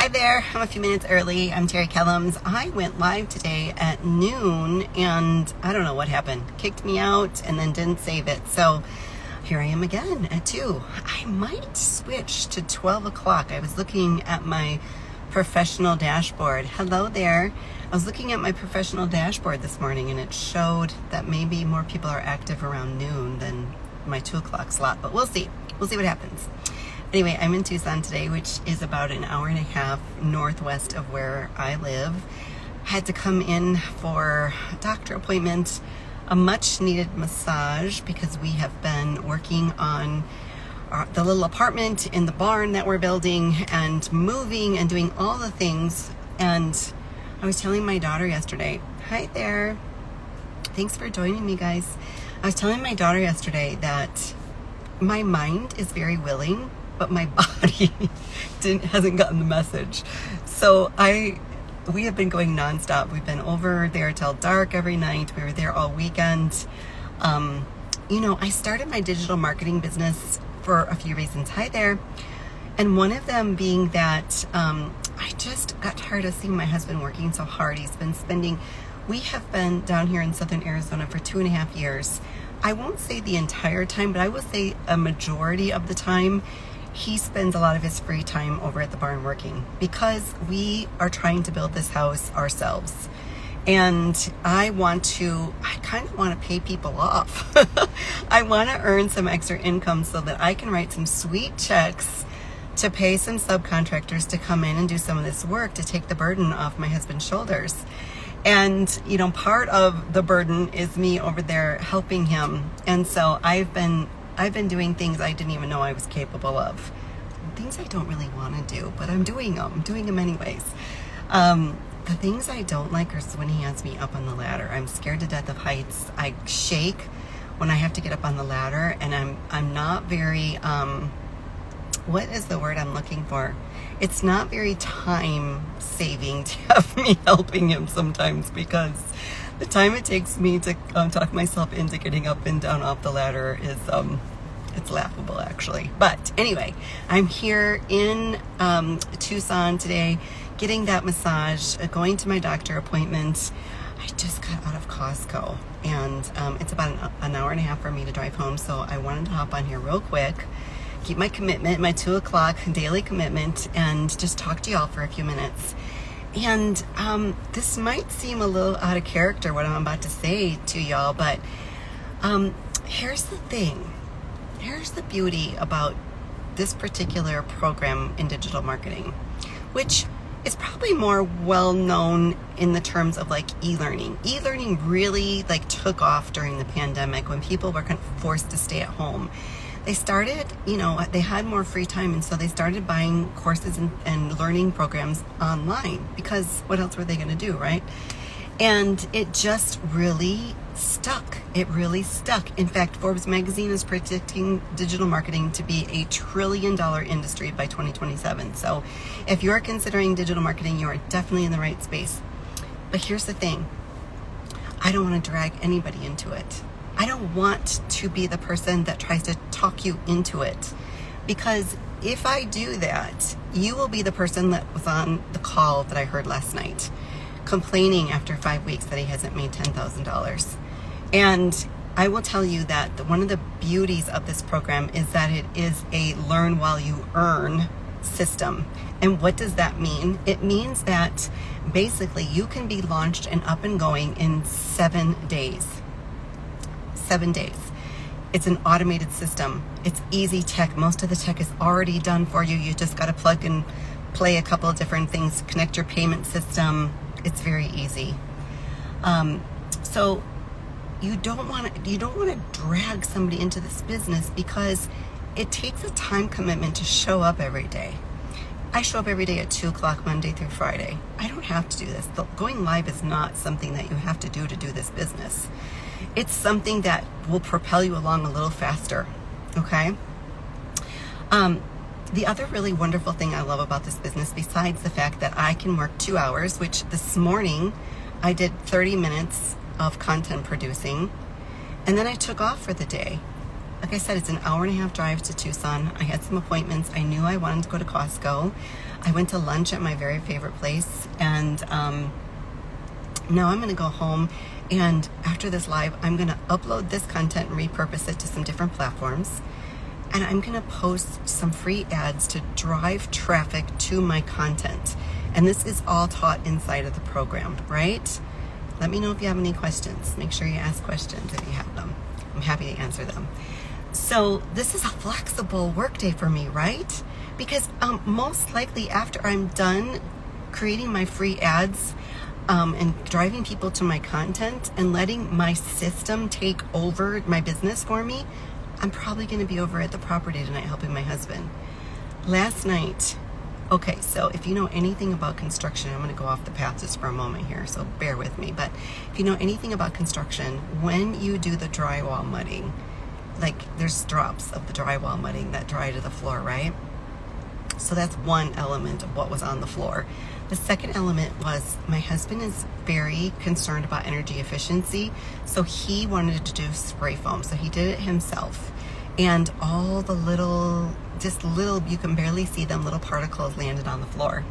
there, I'm a few minutes early. I'm Terry Kellums. I went live today at noon and I don't know what happened. Kicked me out and then didn't save it. So here I am again at 2. I might switch to 12 o'clock. I was looking at my professional dashboard. Hello there. I was looking at my professional dashboard this morning and it showed that maybe more people are active around noon than my 2 o'clock slot, but we'll see. We'll see what happens. Anyway, I'm in Tucson today, which is about an hour and a half northwest of where I live. Had to come in for a doctor appointment, a much needed massage, because we have been working on the little apartment in the barn that we're building and moving and doing all the things. And I was telling my daughter yesterday, hi there, thanks for joining me, guys. I was telling my daughter yesterday that my mind is very willing, but my body hasn't gotten the message. So we have been going nonstop. We've been over there till dark every night. We were there all weekend. I started my digital marketing business for a few reasons. Hi there. And one of them being that I just got tired of seeing my husband working so hard. We have been down here in Southern Arizona for 2.5 years. I won't say the entire time, but I will say a majority of the time he spends a lot of his free time over at the barn working, because we are trying to build this house ourselves. And I kind of want to pay people off. I want to earn some extra income so that I can write some sweet checks to pay some subcontractors to come in and do some of this work to take the burden off my husband's shoulders. And, part of the burden is me over there helping him. And so I've been doing things I didn't even know I was capable of. Things I don't really want to do, but I'm doing them anyways. The things I don't like are when he has me up on the ladder. I'm scared to death of heights. I shake when I have to get up on the ladder, and I'm not very, what is the word I'm looking for? It's not very time saving to have me helping him sometimes, because the time it takes me to talk myself into getting up and down off the ladder is, it's laughable actually. But anyway, I'm here in Tucson today, getting that massage, going to my doctor appointment. I just got out of Costco, and it's about an hour and a half for me to drive home, so I wanted to hop on here real quick, keep my commitment, my 2 o'clock daily commitment, and just talk to y'all for a few minutes. And this might seem a little out of character, what I'm about to say to y'all, but here's the thing. Here's the beauty about this particular program in digital marketing, which is probably more well known in the terms of like e-learning. E-learning really took off during the pandemic when people were kind of forced to stay at home. They started, they had more free time, and so they started buying courses and learning programs online, because what else were they going to do, right? And it just really stuck. It really stuck. In fact, Forbes magazine is predicting digital marketing to be $1 trillion industry by 2027. So if you're considering digital marketing, you are definitely in the right space. But here's the thing. I don't want to drag anybody into it. I don't want to be the person that tries to talk you into it, because if I do that, you will be the person that was on the call that I heard last night, complaining after 5 weeks that he hasn't made $10,000. And I will tell you that one of the beauties of this program is that it is a learn while you earn system. And what does that mean? It means that basically you can be launched and up and going in 7 days. 7 days. It's an automated system. It's easy tech. Most of the tech is already done for you. You just got to plug and play a couple of different things, connect your payment system. It's very easy. So you don't want to drag somebody into this business, because it takes a time commitment to show up every day. I show up every day at 2 o'clock Monday through Friday. I don't have to do this. Going live is not something that you have to do this business. It's something that will propel you along a little faster, okay? The other really wonderful thing I love about this business, besides the fact that I can work 2 hours, which this morning I did 30 minutes of content producing, and then I took off for the day. Like I said, it's an hour and a half drive to Tucson. I had some appointments. I knew I wanted to go to Costco. I went to lunch at my very favorite place, and now I'm going to go home, and after this live, I'm going to upload this content and repurpose it to some different platforms. And I'm going to post some free ads to drive traffic to my content. And this is all taught inside of the program, right? Let me know if you have any questions. Make sure you ask questions if you have them. I'm happy to answer them. So this is a flexible workday for me, right? Because most likely after I'm done creating my free ads and driving people to my content and letting my system take over my business for me, I'm probably going to be over at the property tonight helping my husband. Last night, okay, so if you know anything about construction, I'm going to go off the path just for a moment here, so bear with me. But if you know anything about construction, when you do the drywall mudding, like there's drops of the drywall mudding that dry to the floor, right? So that's one element of what was on the floor. The second element was my husband is very concerned about energy efficiency, so he wanted to do spray foam. So he did it himself. And all the little, you can barely see them, little particles landed on the floor.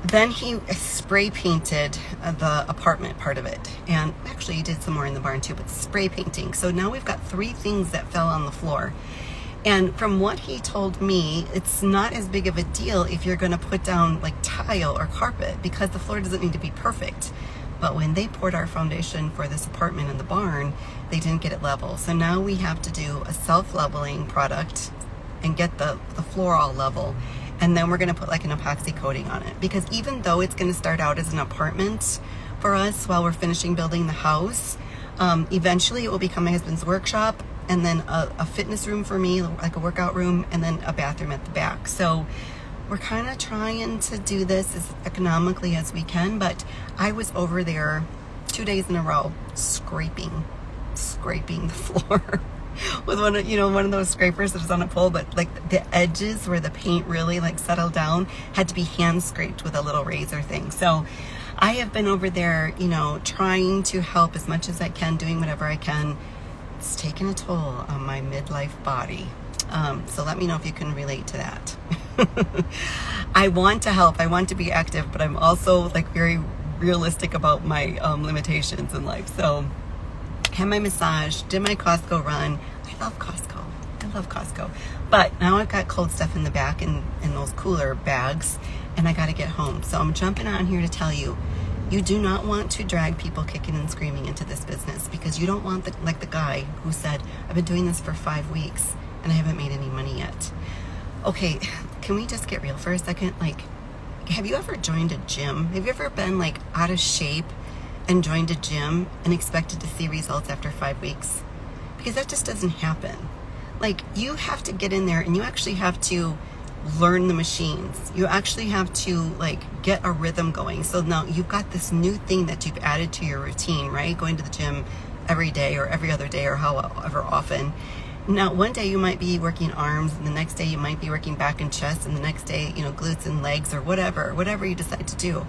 Then he spray painted the apartment part of it. And actually he did some more in the barn too, but spray painting. So now we've got 3 things that fell on the floor. And from what he told me, it's not as big of a deal if you're going to put down like tile or carpet, because the floor doesn't need to be perfect. But when they poured our foundation for this apartment in the barn, they didn't get it level. So now we have to do a self-leveling product and get the floor all level. And then we're going to put like an epoxy coating on it. Because even though it's going to start out as an apartment for us while we're finishing building the house, eventually it will become my husband's workshop, and then a fitness room for me, like a workout room, and then a bathroom at the back. So we're kind of trying to do this as economically as we can, but I was over there 2 days in a row scraping the floor with one of those scrapers that is on a pole, but like the edges where the paint really like settled down had to be hand scraped with a little razor thing. So I have been over there, trying to help as much as I can, doing whatever I can. It's taken a toll on my midlife body. So let me know if you can relate to that. I want to help. I want to be active, but I'm also like very realistic about my limitations in life. So had my massage, did my Costco run. I love Costco. But now I've got cold stuff in the back in those cooler bags, and I got to get home. So I'm jumping on here to tell you, you do not want to drag people kicking and screaming into this business, because you don't want like the guy who said, I've been doing this for 5 weeks and I haven't made any money yet. Okay, can we just get real for a second? Like, have you ever joined a gym? Have you ever been like out of shape and joined a gym and expected to see results after 5 weeks? Because that just doesn't happen. Like, you have to get in there and you actually have to learn the machines. You actually have to like get a rhythm going. So now you've got this new thing that you've added to your routine, right? Going to the gym every day or every other day or however often. Now one day you might be working arms, and the next day you might be working back and chest, and the next day, glutes and legs, or whatever you decide to do.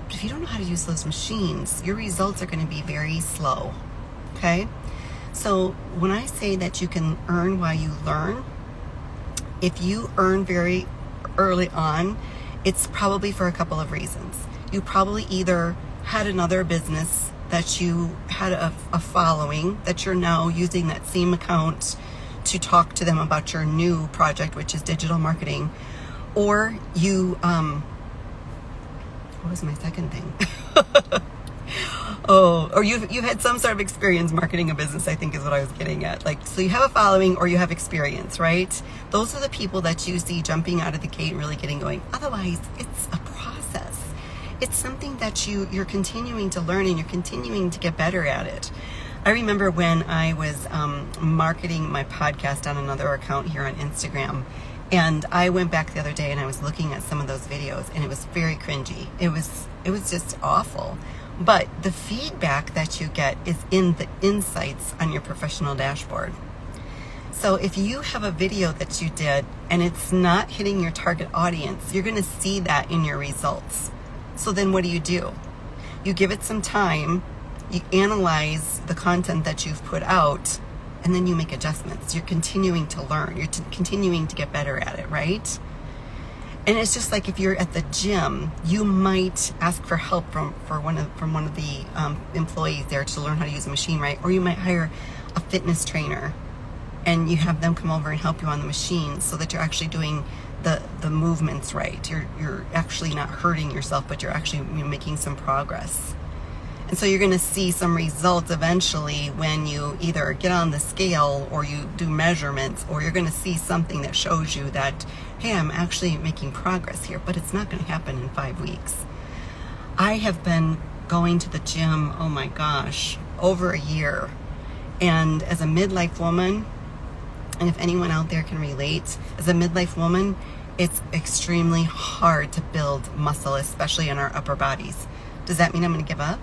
But if you don't know how to use those machines, your results are going to be very slow. Okay? So when I say that you can earn while you learn, if you earn very early on, it's probably for a couple of reasons. You probably either had another business that you had a following, that you're now using that same account to talk to them about your new project, which is digital marketing, or you, what was my second thing? Or you've had some sort of experience marketing a business, I think is what I was getting at. Like, so you have a following or you have experience, right? Those are the people that you see jumping out of the gate and really getting going. Otherwise, it's a process. It's something that you're continuing to learn, and you're continuing to get better at it. I remember when I was marketing my podcast on another account here on Instagram, and I went back the other day and I was looking at some of those videos, and it was very cringy. It was just awful. But the feedback that you get is in the insights on your professional dashboard. So if you have a video that you did and it's not hitting your target audience, you're going to see that in your results. So then what do? You give it some time, you analyze the content that you've put out, and then you make adjustments. You're continuing to learn. You're continuing to get better at it, right? And it's just like if you're at the gym, you might ask for help from one of the employees there to learn how to use a machine, right? Or you might hire a fitness trainer and you have them come over and help you on the machine so that you're actually doing the movements right. You're actually not hurting yourself, but you're actually making some progress. And so you're going to see some results eventually when you either get on the scale or you do measurements, or you're going to see something that shows you that, hey, I'm actually making progress here, but it's not going to happen in 5 weeks. I have been going to the gym, oh my gosh, over a year. And as a midlife woman, and if anyone out there can relate, as a midlife woman, it's extremely hard to build muscle, especially in our upper bodies. Does that mean I'm going to give up?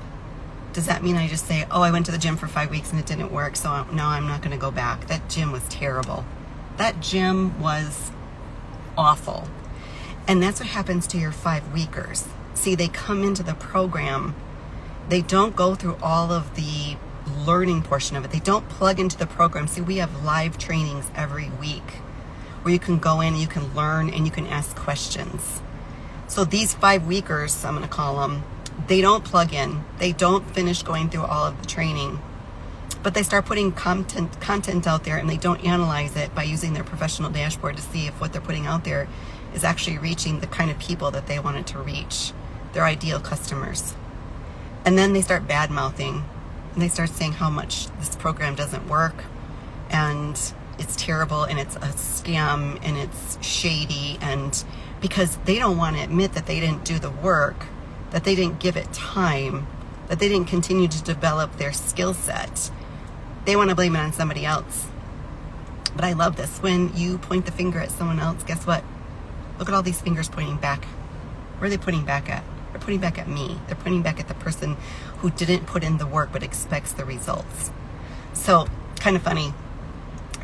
Does that mean I just say, oh, I went to the gym for 5 weeks and it didn't work, so no, I'm not going to go back? That gym was terrible. That gym was awful. And that's what happens to your 5-weekers. See, they come into the program. They don't go through all of the learning portion of it. They don't plug into the program. See, we have live trainings every week where you can go in and you can learn and you can ask questions. So these 5-weekers, I'm going to call them, they don't plug in. They don't finish going through all of the training, but they start putting content out there, and they don't analyze it by using their professional dashboard to see if what they're putting out there is actually reaching the kind of people that they wanted to reach, their ideal customers. And then they start bad-mouthing, and they start saying how much this program doesn't work, and it's terrible, and it's a scam, and it's shady, and because they don't want to admit that they didn't do the work, that they didn't give it time, that they didn't continue to develop their skill set. They want to blame it on somebody else. But I love this. When you point the finger at someone else, guess what? Look at all these fingers pointing back. Where are they pointing back at? They're pointing back at me. They're pointing back at the person who didn't put in the work but expects the results. So, kind of funny.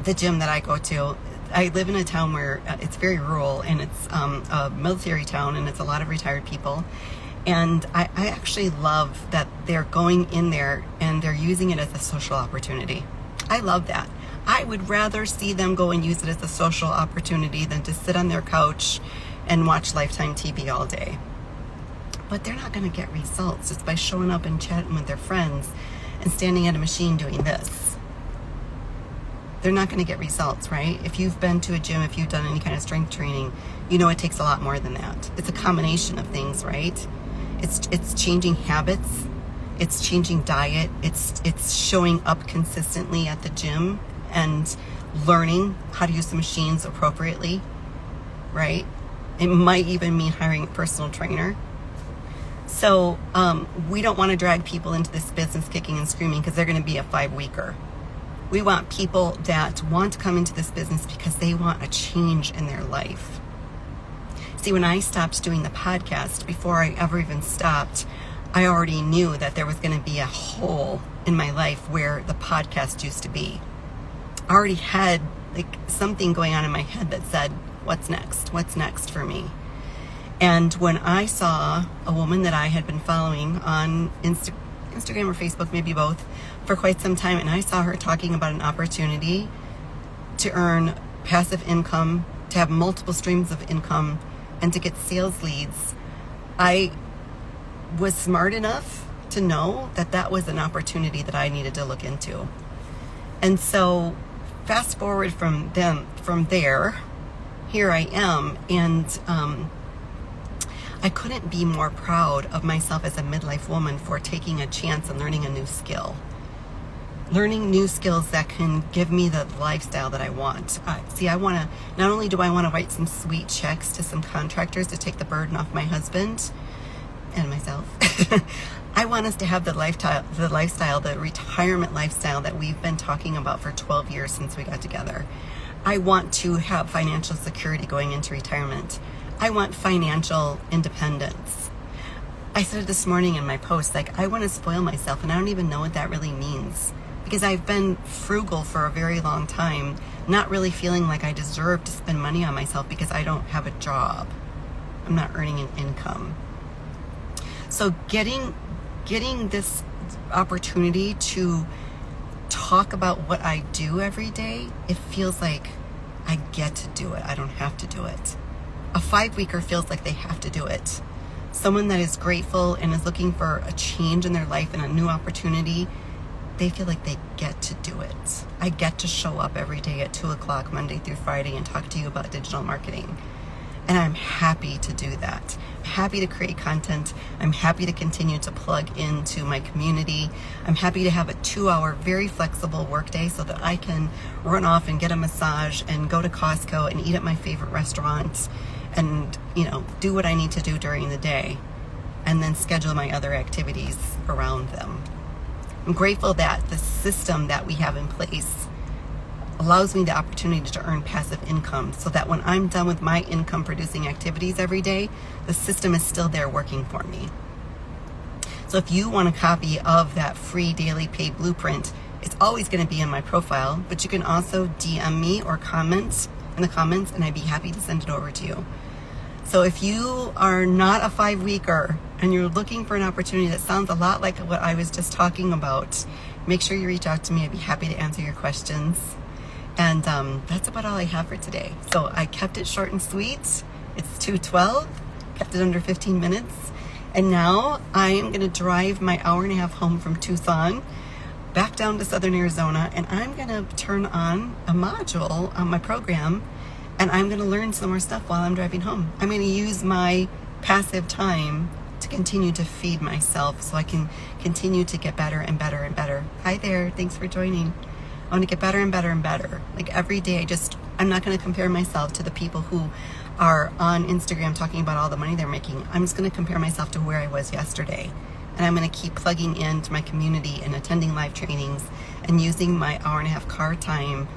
The gym that I go to, I live in a town where it's very rural, and it's a military town, and it's a lot of retired people. And I actually love that they're going in there and they're using it as a social opportunity. I love that. I would rather see them go and use it as a social opportunity than to sit on their couch and watch Lifetime TV all day. But they're not going to get results just by showing up and chatting with their friends and standing at a machine doing this. They're not going to get results, right? If you've been to a gym, if you've done any kind of strength training, you know it takes a lot more than that. It's a combination of things, right? It's changing habits, it's changing diet, it's showing up consistently at the gym and learning how to use the machines appropriately, right? It might even mean hiring a personal trainer. So we don't want to drag people into this business kicking and screaming because they're going to be a 5-weeker. We want people that want to come into this business because they want a change in their life. See, when I stopped doing the podcast, before I ever even stopped, I already knew that there was going to be a hole in my life where the podcast used to be. I already had something going on in my head that said, what's next? What's next for me? And when I saw a woman that I had been following on Instagram or Facebook, maybe both, for quite some time, and I saw her talking about an opportunity to earn passive income, to have multiple streams of income, and to get sales leads, I was smart enough to know that that was an opportunity that I needed to look into. And so fast forward from there, here I am, and I couldn't be more proud of myself as a midlife woman for taking a chance and learning a new skill. Learning new skills that can give me the lifestyle that I want. See, not only do I want to write some sweet checks to some contractors to take the burden off my husband and myself, I want us to have the retirement lifestyle that we've been talking about for 12 years since we got together. I want to have financial security going into retirement. I want financial independence. I said it this morning in my post, I want to spoil myself, and I don't even know what that really means. Because I've been frugal for a very long time, not really feeling like I deserve to spend money on myself because I don't have a job. I'm not earning an income. So getting this opportunity to talk about what I do every day, it feels like I get to do it. I don't have to do it. A 5-weeker feels like they have to do it. Someone that is grateful and is looking for a change in their life and a new opportunity, they feel like they get to do it. I get to show up every day at 2 o'clock, Monday through Friday, and talk to you about digital marketing. And I'm happy to do that. I'm happy to create content. I'm happy to continue to plug into my community. I'm happy to have a 2-hour, very flexible workday so that I can run off and get a massage and go to Costco and eat at my favorite restaurants and, do what I need to do during the day and then schedule my other activities around them. I'm grateful that the system that we have in place allows me the opportunity to earn passive income so that when I'm done with my income producing activities every day, the system is still there working for me. So if you want a copy of that free daily pay blueprint, it's always going to be in my profile, but you can also DM me or comment in the comments and I'd be happy to send it over to you. So if you are not a 5-weeker and you're looking for an opportunity that sounds a lot like what I was just talking about, make sure you reach out to me. I'd be happy to answer your questions. And that's about all I have for today. So I kept it short and sweet. It's 2:12, kept it under 15 minutes. And now I am going to drive my hour and a half home from Tucson back down to Southern Arizona, and I'm going to turn on a module on my program, and I'm going to learn some more stuff while I'm driving home. I'm going to use my passive time to continue to feed myself so I can continue to get better and better and better. Hi there. Thanks for joining. I want to get better and better and better. Like every day, I'm not going to compare myself to the people who are on Instagram talking about all the money they're making. I'm just going to compare myself to where I was yesterday. And I'm going to keep plugging into my community and attending live trainings and using my hour and a half car time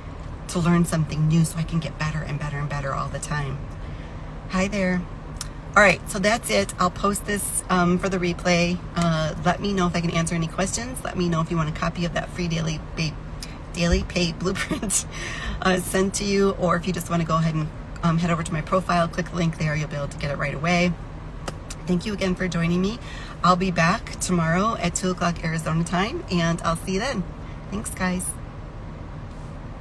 to learn something new so I can get better and better and better all the time. Hi there. All right, so that's it. I'll post this for the replay. Let me know if I can answer any questions. Let me know if you want a copy of that free daily pay blueprint sent to you, or if you just want to go ahead and head over to my profile, click the link there, you'll be able to get it right away. Thank you again for joining me. I'll be back tomorrow at 2 o'clock Arizona time, and I'll see you then. Thanks, guys.